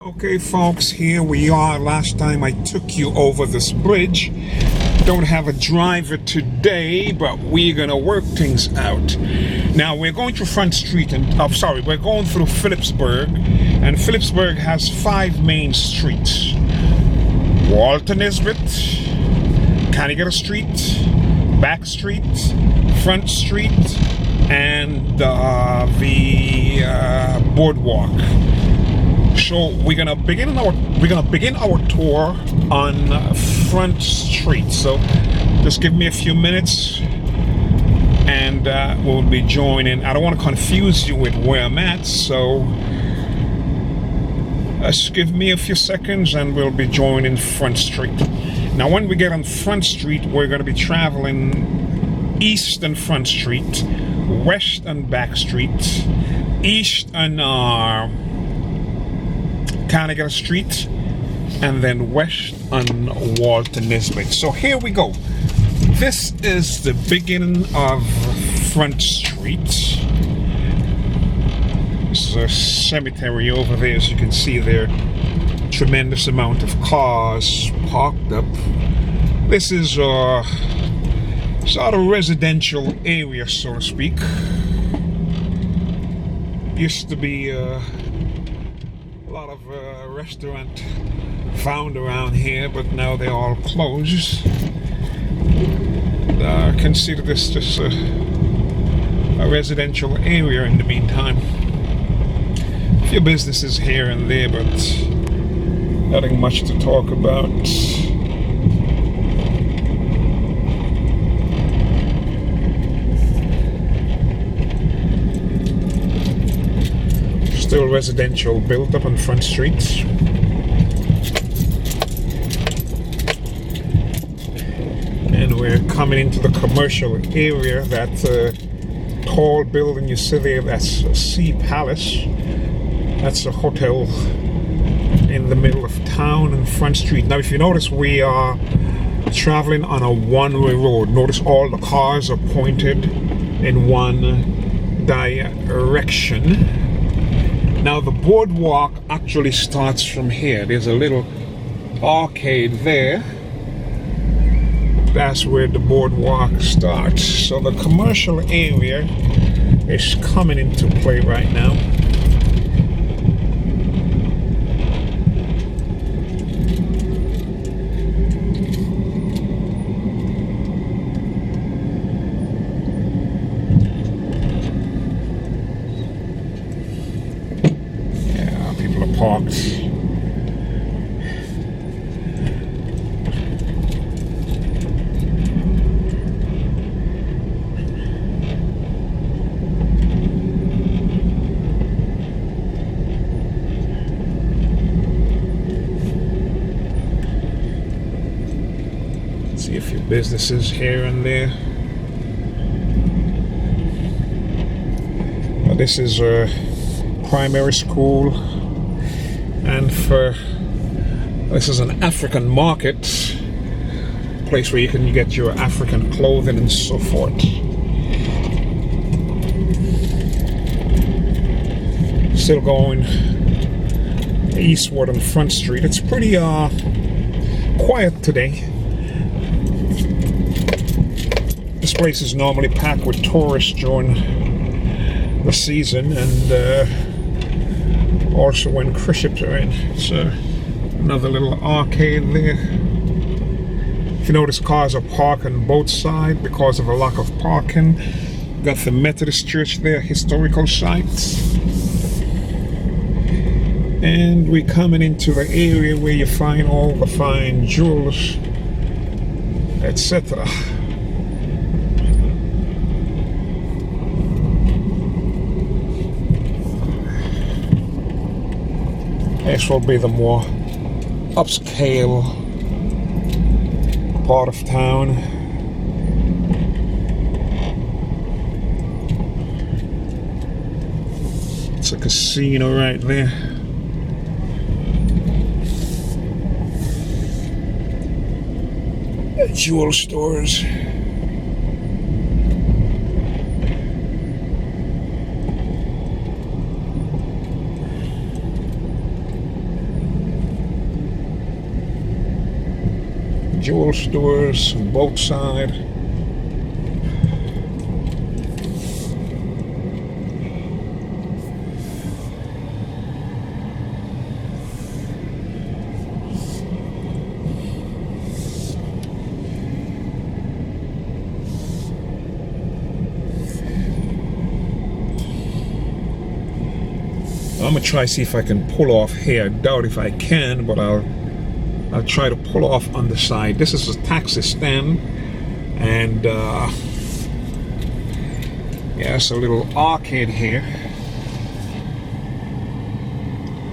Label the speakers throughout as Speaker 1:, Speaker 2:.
Speaker 1: Okay, folks, here we are. Last time I took you over this bridge. Don't have a driver today, but we're gonna work things out. Now we're going through Front Street, and we're going through Philipsburg, and Philipsburg has 5 main streets: Walter Nisbet, Canigata Street, Back Street, Front Street, and the boardwalk. So we're gonna begin our tour on Front Street. So just give me a few minutes, and we'll be joining. I don't want to confuse you with where I'm at, so just give me a few seconds, and we'll be joining Front Street. Now, when we get on Front Street, we're gonna be traveling east on Front Street, west on Back Street, east on Canigata Street, and then west on Walter Nisbet. So here we go. This is the beginning of Front Street. This is a cemetery over there, as you can see there. Tremendous amount of cars parked up. This is sort of residential area, so to speak. Used to be a lot of restaurant found around here, but now they're all closed. Consider this just a residential area in the meantime. A few businesses here and there, but nothing much to talk about. Still residential built up on Front Street. And we're coming into the commercial area. That tall building you see there, that's a Sea Palace. That's a hotel in the middle of town on Front Street. Now, if you notice, we are traveling on a one-way road. Notice all the cars are pointed in one direction. Now the boardwalk actually starts from here. There's a little arcade there. That's where the boardwalk starts. So the commercial area is coming into play right now. Parked. See a few businesses here and there. Well, this is a primary school. And this is an African market, place where you can get your African clothing and so forth. Still going eastward on Front Street. It's pretty quiet today. This place is normally packed with tourists during the season, and also when cruise ships are in. It's another little arcade there. If you notice, cars are parked on both sides because of a lack of parking. Got the Methodist Church there, historical sites. And we're coming into the area where you find all the fine jewels, etc. This will be the more upscale part of town. It's a casino right there. Jewel stores. jewel stores on both sides. I'm gonna try see if I can pull off here. I doubt if I can, but I'll try to pull off on the side. This is a taxi stand, and yeah, it's a little arcade here.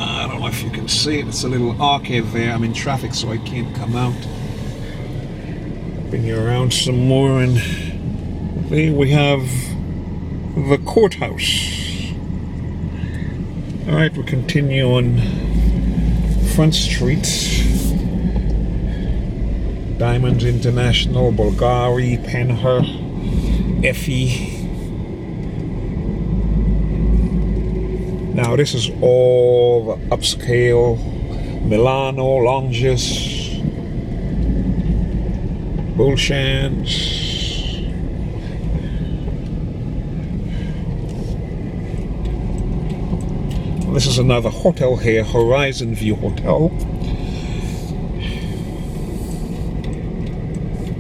Speaker 1: I don't know if you can see it. It's a little arcade there. I'm in traffic, so I can't come out. Bring you around some more, and there we have the courthouse. Alright, we continue on Front Street. Diamonds International, Bulgari, Penher, Effie. Now this is all the upscale Milano, Longes, Bullshans. This is another hotel here, Horizon View Hotel.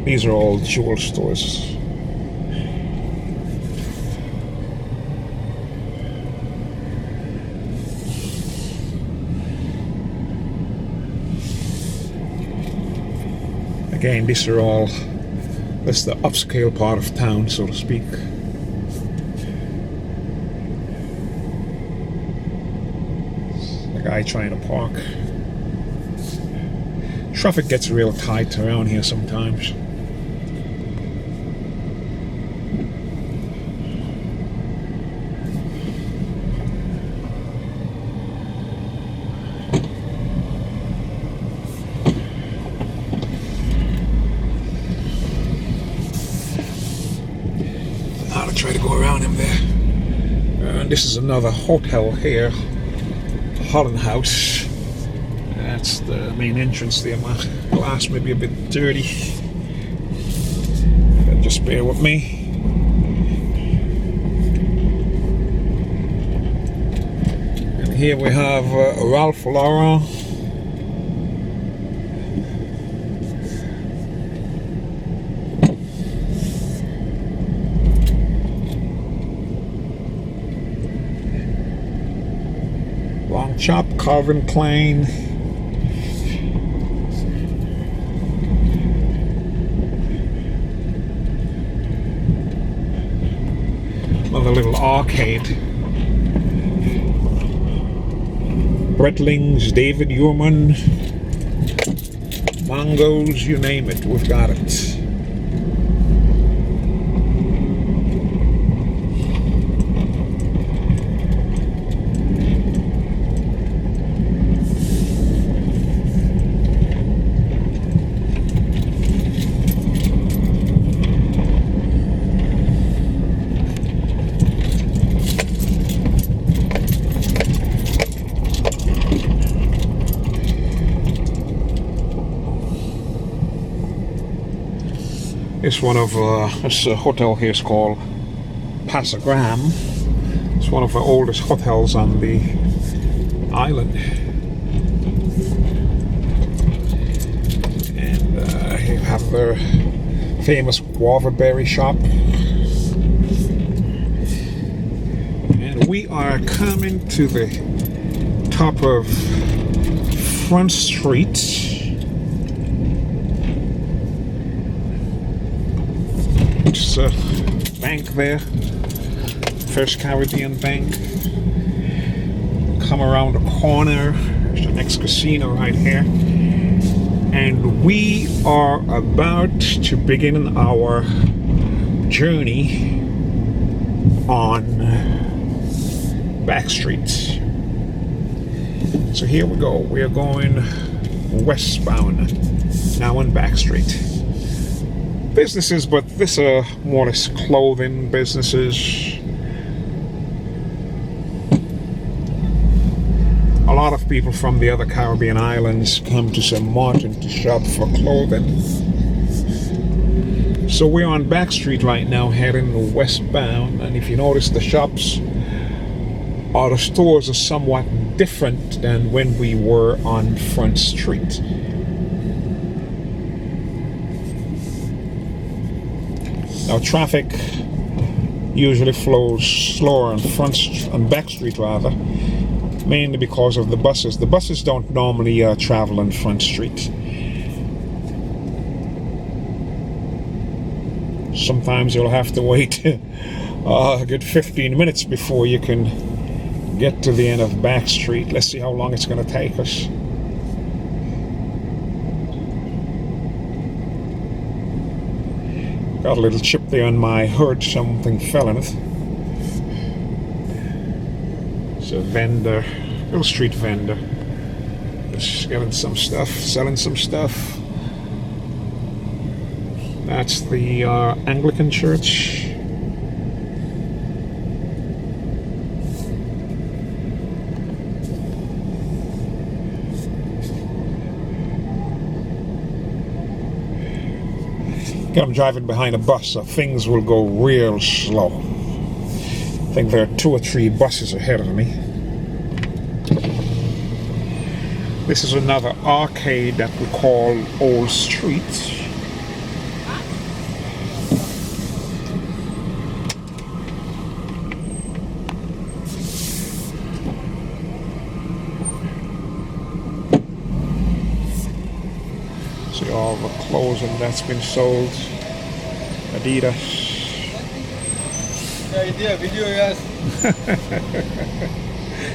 Speaker 1: These are all jewel stores. Again, these are all, this is the upscale part of town, so to speak. Guy trying to park. Traffic gets real tight around here sometimes. I'll try to go around him there. And this is another hotel here. Holland House. That's the main entrance there. My glass may be a bit dirty. Just bear with me. And here we have Ralph Lauren. Chop, Calvin Klein. Another little arcade. Breitling's, David Yurman, Mangos, you name it, we've got it. It's one of this hotel here is called Pasagram. It's one of the oldest hotels on the island, and you have their famous guava berry shop. And we are coming to the top of Front Street. There's a bank there, First Caribbean Bank. Come around the corner, there's the next casino right here. And we are about to begin our journey on Back Street. So here we go, we are going westbound, now on Back Street. Businesses, but this are more or less clothing businesses. A lot of people from the other Caribbean islands come to St. Maarten to shop for clothing. So we're on Back Street right now, heading westbound, and if you notice, the shops or the stores are somewhat different than when we were on Front Street. Now traffic usually flows slower on Back Street rather, mainly because of the buses. The buses don't normally travel on Front Street. Sometimes you'll have to wait a good 15 minutes before you can get to the end of Back Street. Let's see how long it's going to take us. Got a little chip there on my hood, something fell in it. It's a vendor, little street vendor. Just getting some stuff, selling some stuff. That's the Anglican church. I'm driving behind a bus, so things will go real slow. I think there are 2 or 3 buses ahead of me. This is another arcade that we call Old Street. See all the clothing that's been sold. Adidas.
Speaker 2: Idea, video, yes.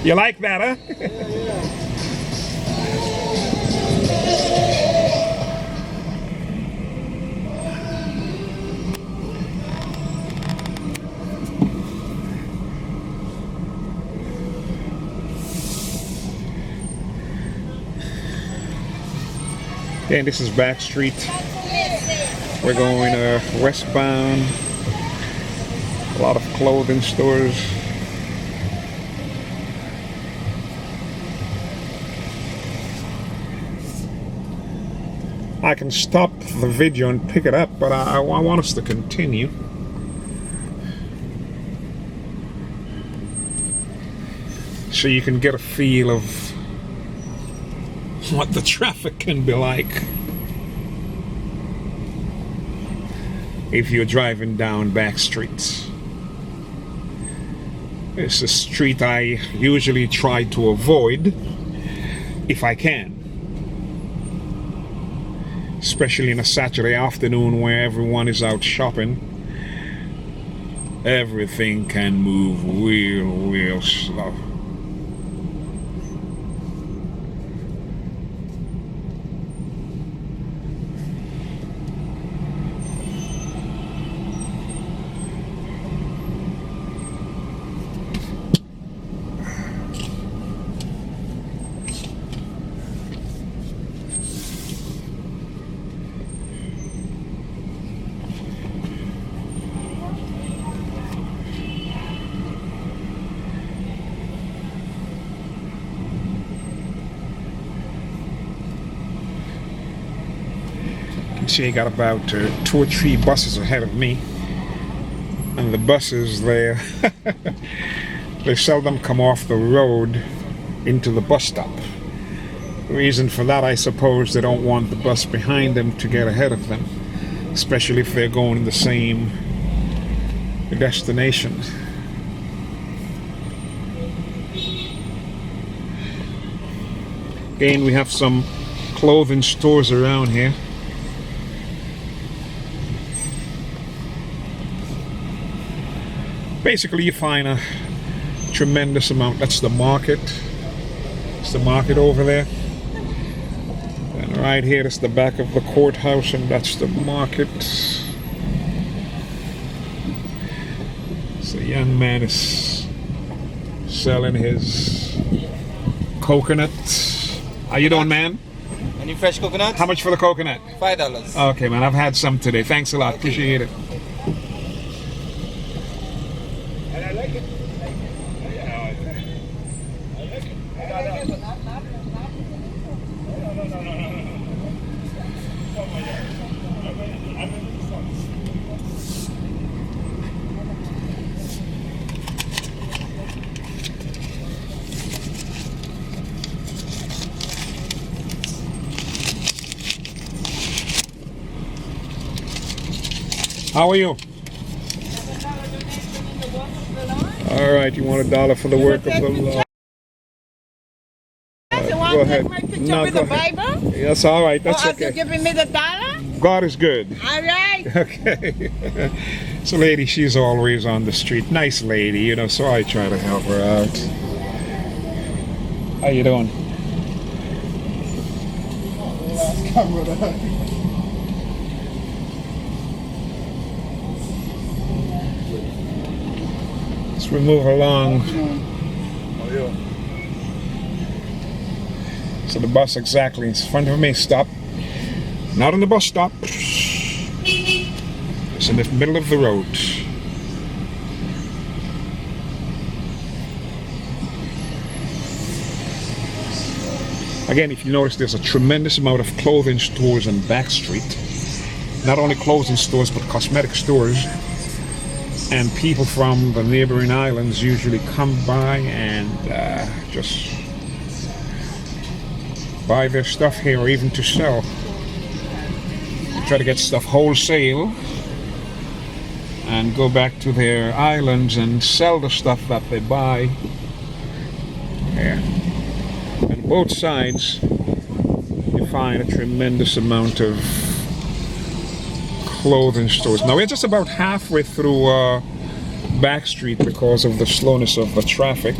Speaker 1: You like that, huh?
Speaker 2: Yeah.
Speaker 1: And this is Back Street. We're going westbound. A lot of clothing stores. I can stop the video and pick it up, but I want us to continue. So you can get a feel of what the traffic can be like if you're driving down Back Street. It's a street I usually try to avoid if I can, especially in a Saturday afternoon where everyone is out shopping. Everything can move real slow. See, I got about 2 or 3 buses ahead of me, and the buses they seldom come off the road into the bus stop. The reason for that, I suppose, they don't want the bus behind them to get ahead of them, especially if they're going in the same destination. Again, we have some clothing stores around here. Basically, you find a tremendous amount. That's the market. It's the market over there. And right here is the back of the courthouse, and that's the market. So the young man is selling his coconut. How you doing, man?
Speaker 2: Any fresh coconut?
Speaker 1: How much for the coconut?
Speaker 2: $5.
Speaker 1: Okay, man. I've had some today. Thanks a lot. Appreciate it. How are you? All right, you want $1 for the work of the Lord? Go ahead. No, go ahead.
Speaker 3: Bible?
Speaker 1: That's all right. That's
Speaker 3: Or
Speaker 1: okay.
Speaker 3: you giving me the dollar?
Speaker 1: God is good.
Speaker 3: All right.
Speaker 1: Okay. So, lady, she's always on the street. Nice lady, you know, so I try to help her out. How you doing? Let's move along. So the bus exactly in front of me. Stop. Not on the bus stop. It's in the middle of the road. Again, if you notice, there's a tremendous amount of clothing stores on Back Street. Not only clothing stores, but cosmetic stores. And people from the neighboring islands usually come by and just buy their stuff here, or even to sell. They try to get stuff wholesale and go back to their islands and sell the stuff that they buy. Yeah. And both sides, you find a tremendous amount of clothing stores. Now we're just about halfway through Back Street because of the slowness of the traffic.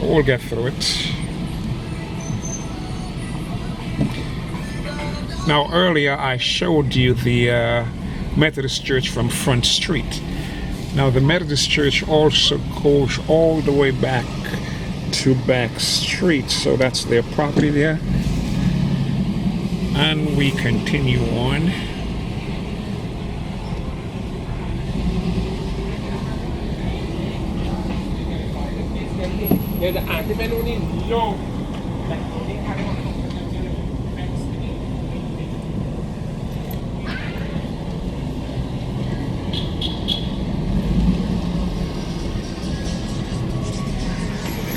Speaker 1: We'll get through it. Now earlier I showed you the Methodist Church from Front Street. Now the Methodist Church also goes all the way back to Back Street, so that's their property there. And we continue on.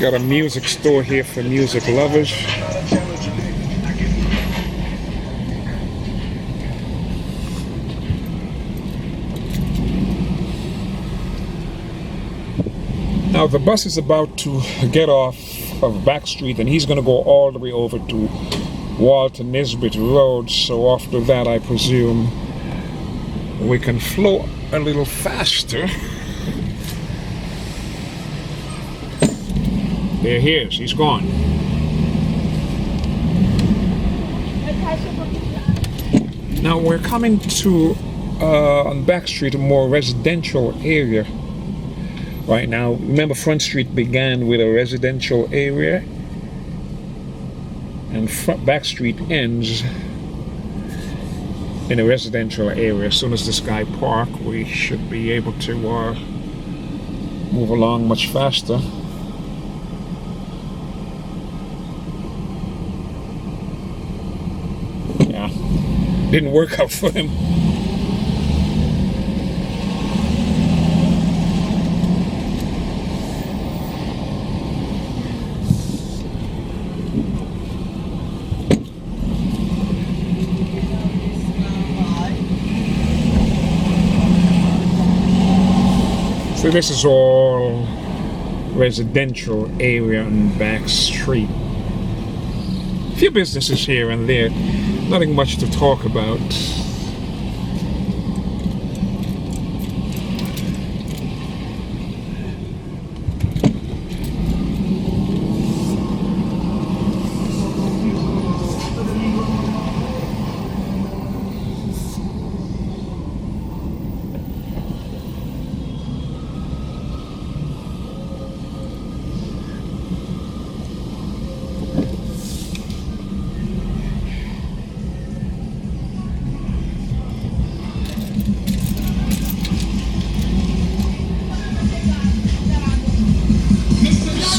Speaker 1: Got a music store here for music lovers. Now the bus is about to get off of Back Street and he's going to go all the way over to Walter Nisbet Road. So after that, I presume we can flow a little faster. There he is. He's gone. Now we're coming to on Back Street, a more residential area. Right now, remember Front Street began with a residential area, and Back Street ends in a residential area. As soon as this guy parks, we should be able to move along much faster. Yeah, didn't work out for him. So this is all residential area on Back Street. A few businesses here and there, nothing much to talk about.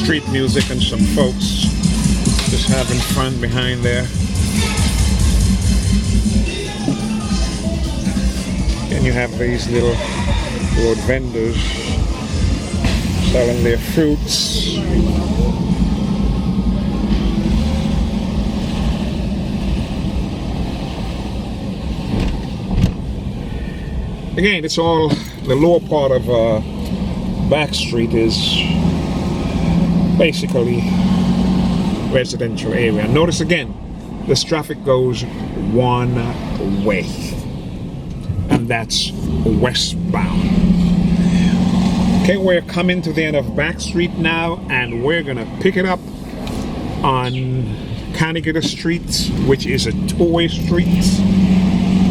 Speaker 1: Street music and some folks just having fun behind there. And you have these little road vendors selling their fruits. Again, it's all the lower part of Back Street is basically residential area. Notice again, this traffic goes one way, and that's westbound. Okay, we're coming to the end of Back Street now, and we're gonna pick it up on Canigata Street, which is a two-way street.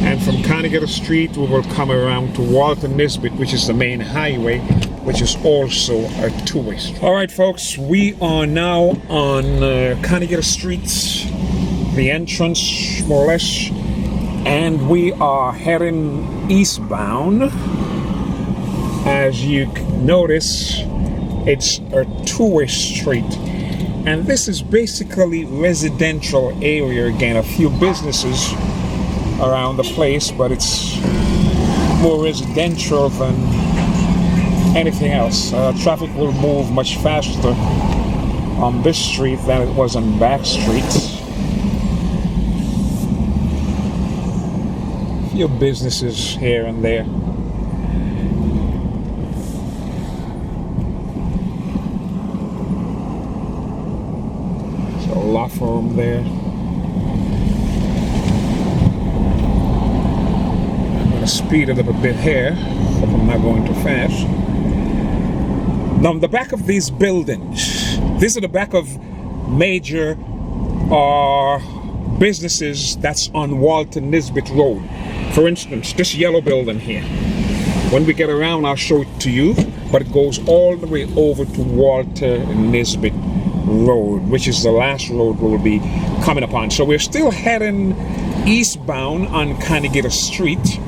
Speaker 1: And from Canigata Street, we will come around to Walter Nisbet, which is the main highway, which is also a two-way street. All right, folks, we are now on Canigata Street, the entrance, more or less, and we are heading eastbound. As you notice, it's a two-way street, and this is basically residential area. Again, a few businesses around the place, but it's more residential than anything else. Traffic will move much faster on this street than it was on Back Street. A few businesses here and there. So a law firm there. Speed it up a bit here, but I'm not going too fast. Now, on the back of these buildings, these are the back of major businesses that's on Walter Nisbet Road. For instance, this yellow building here. When we get around, I'll show it to you, but it goes all the way over to Walter Nisbet Road, which is the last road we'll be coming upon. So we're still heading eastbound on Canigata Street.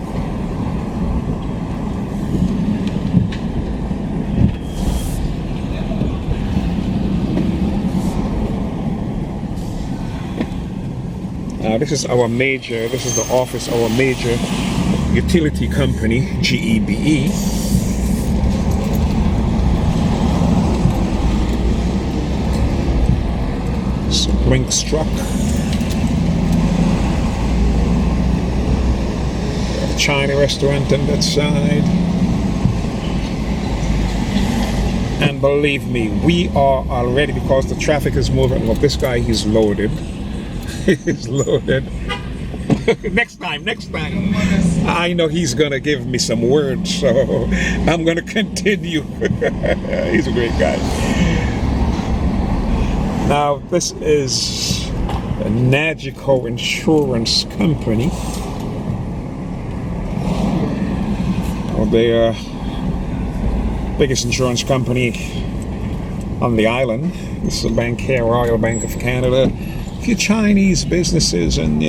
Speaker 1: This is the office, our major utility company, GEBE. It's a Brinks truck. A China restaurant on that side. And believe me, we are already, because the traffic is moving. Well, this guy, he's loaded. He's loaded. Next time. I know he's gonna give me some words, so I'm gonna continue. He's a great guy. Now, this is a Nagico Insurance Company. Well, they are biggest insurance company on the island. This is a bank here, Royal Bank of Canada. Few Chinese businesses, and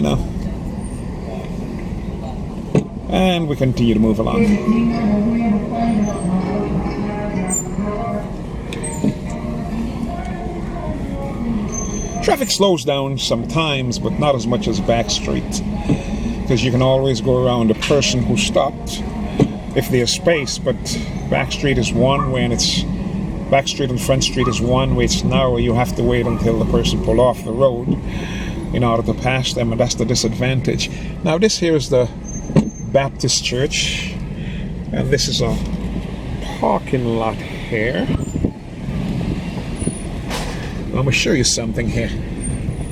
Speaker 1: and we continue to move along. Traffic slows down sometimes, but not as much as Back Street, because you can always go around the person who stopped if there's space. But Back Street is one way, and it's Back Street and Front Street is one way. It's narrow. You have to wait until the person pull off the road in order to pass them, and that's the disadvantage. Now, this here is the Baptist Church, and this is a parking lot here. I'm going to show you something here.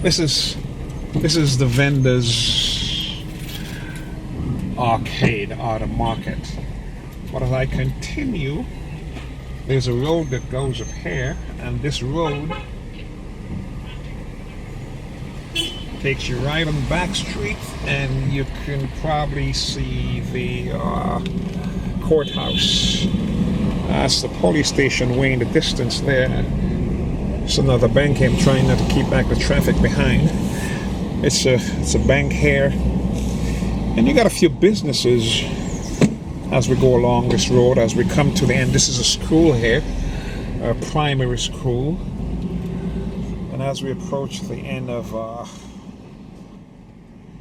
Speaker 1: This is the vendors' arcade or the market. But as I continue, there's a road that goes up here, and this road takes you right on Back Street, and you can probably see the courthouse. That's the police station way in the distance there. It's another bank here. I'm trying not to keep back the traffic behind. It's a bank here, and you got a few businesses as we go along this road. As we come to the end, this is a school here, a primary school, and as we approach the end of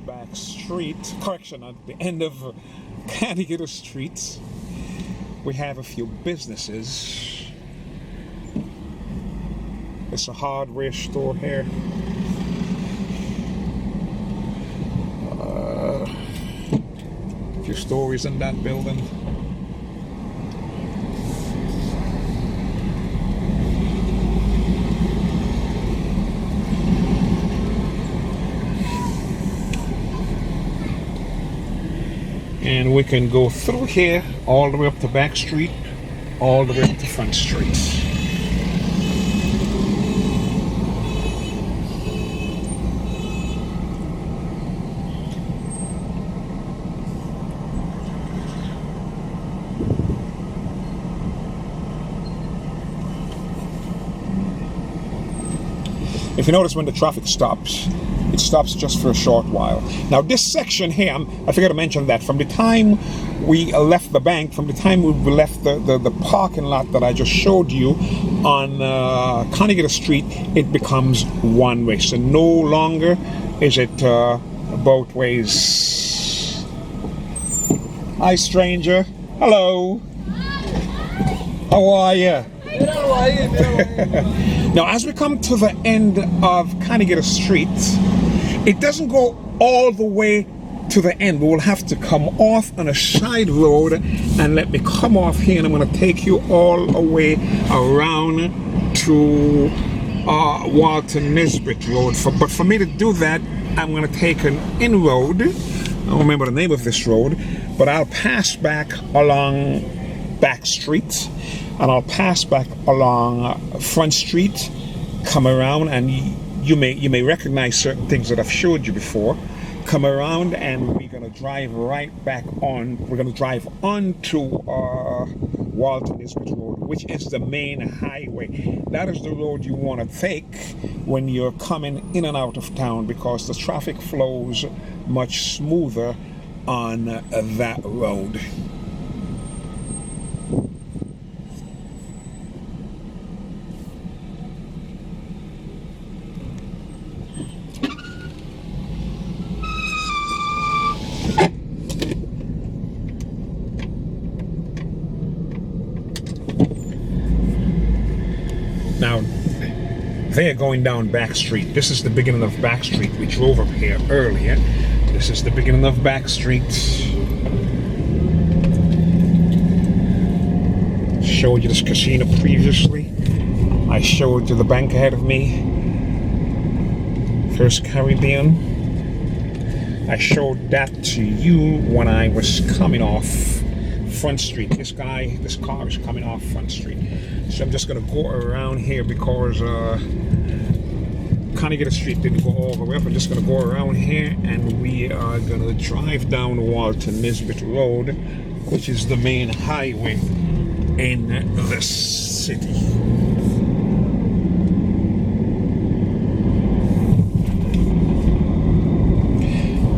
Speaker 1: Back Street, correction, at the end of Canigata Street, we have a few businesses. It's a hardware store here. A few stories in that building. And we can go through here all the way up to Back Street, all the way up to Front Street. If you notice when the traffic stops, it stops just for a short while. Now this section here, I forgot to mention that from the time we left the bank, from the time we left the parking lot that I just showed you on Carnegie Street, it becomes one way. So no longer is it both ways. Hi stranger, hello. How are you? Now, as we come to the end of Carnegie Street, it doesn't go all the way to the end. We will have to come off on a side road, and let me come off here, and I'm going to take you all the way around to Walton Nisbet Road. But for me to do that, I'm going to take an inroad. I don't remember the name of this road, but I'll pass back along Back Street, and I'll pass back along Front Street, come around, and you may recognize certain things that I've showed you before. Come around, and we're going to drive right back on. We're going to drive on to Walton Nisbet Road, which is the main highway. That is the road you want to take when you're coming in and out of town, because the traffic flows much smoother on that road. Now, they're going down Back Street. This is the beginning of Back Street. We drove up here earlier. This is the beginning of Back Street. Showed you this casino previously. I showed you the bank ahead of me. First Caribbean. I showed that to you when I was coming off Front Street. This car is coming off Front Street. So I'm just going to go around here because Carnegie Street didn't go all the way up. I'm just going to go around here, and we are going to drive down Walton Nisbet Road, which is the main highway in the city.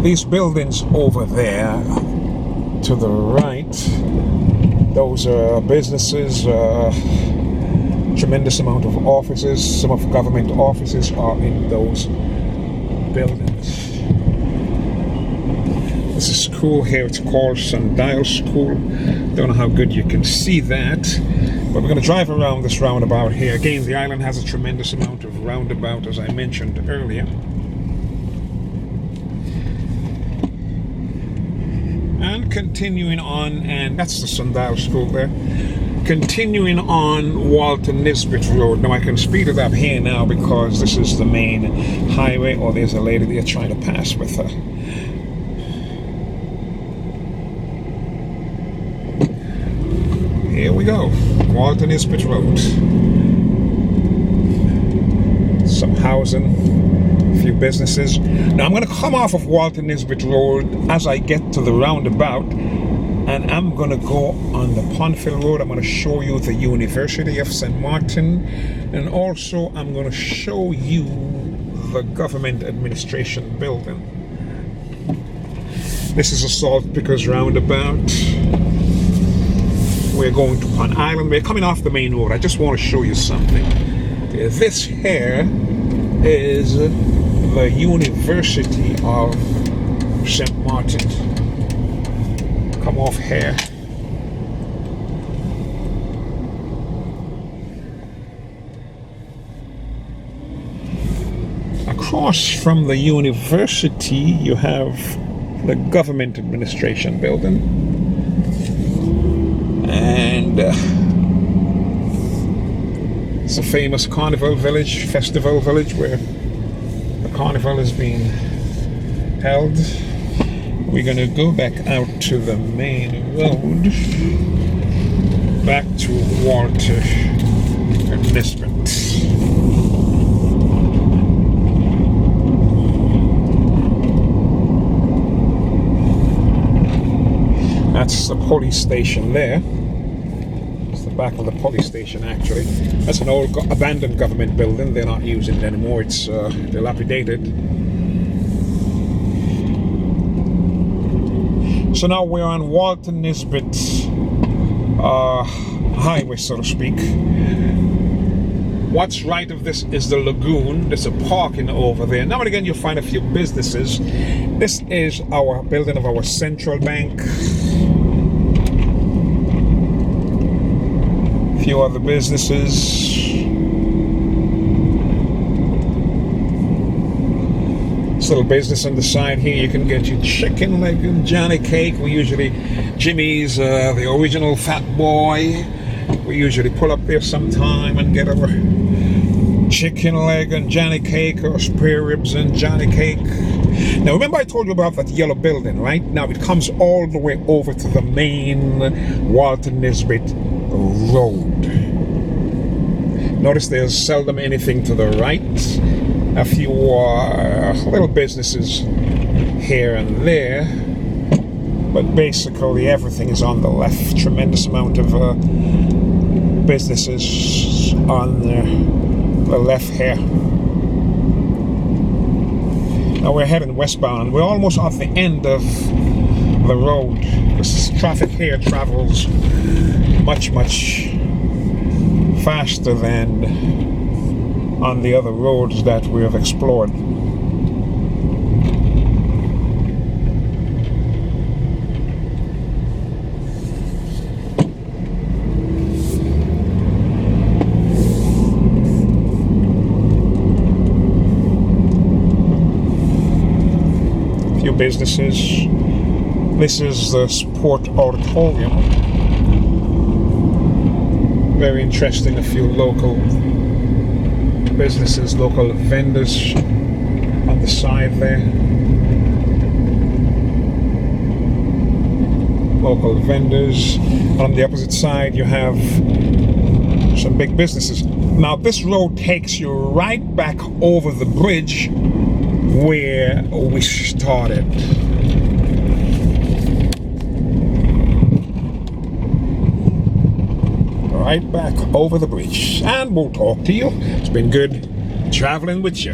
Speaker 1: These buildings over there to the right, those are businesses, tremendous amount of offices. Some of government offices are in those buildings. This is school here. It's called St. School. Don't know how good you can see that, but we're going to drive around this roundabout here. Again, the island has a tremendous amount of roundabout, as I mentioned earlier. And continuing on, and that's the Sundial School there. Continuing on Walton Nisbet Road. Now I can speed it up here now because this is the main highway. Or there's a lady there trying to pass with her. Here we go. Walton Nisbet Road. Some housing, a few businesses. Now I'm going to come off of Walton Nisbet Road as I get to the roundabout, and I'm going to go on the Ponfield Road. I'm going to show you the University of St. Maarten, and also I'm going to show you the Government Administration Building. This is a Salt Pickers roundabout. We're going to Pond Island. We're coming off the main road. I just want to show you something. This here is the University of St. Maarten. Come off here. Across from the university, you have the Government Administration Building. And it's a famous carnival village, festival village, where the carnival is being held. We're gonna go back out to the main road, back to Walter and Nisbet. That's the police station there. It's the back of the police station, actually. That's an old abandoned government building. They're not using it anymore. It's dilapidated. So now we're on Walter Nisbet highway, so to speak. What's right of this is the lagoon. There's a parking over there. Now and again you'll find a few businesses. This is our building of our central bank. A few other businesses. This little business on the side here, you can get your chicken leg and Johnny cake. We usually, Jimmy's, the original fat boy. We usually pull up there sometime and get our chicken leg and Johnny cake, or spare ribs and Johnny cake. Now remember I told you about that yellow building, right? Now it comes all the way over to the main Walter Nisbet road. Notice there's seldom anything to the right. A few little businesses here and there, but basically everything is on the left. Tremendous amount of businesses on the left here. Now we're heading westbound. We're almost at the end of the road. This traffic here travels much faster than on the other roads that we have explored. Few businesses. This is the Sport Auditorium. Very interesting. A few local businesses, local vendors on the side there. Local vendors. On the opposite side you have some big businesses. Now this road takes you right back over the bridge where we started. Right back over the bridge, and we'll talk to you. It's been good traveling with you.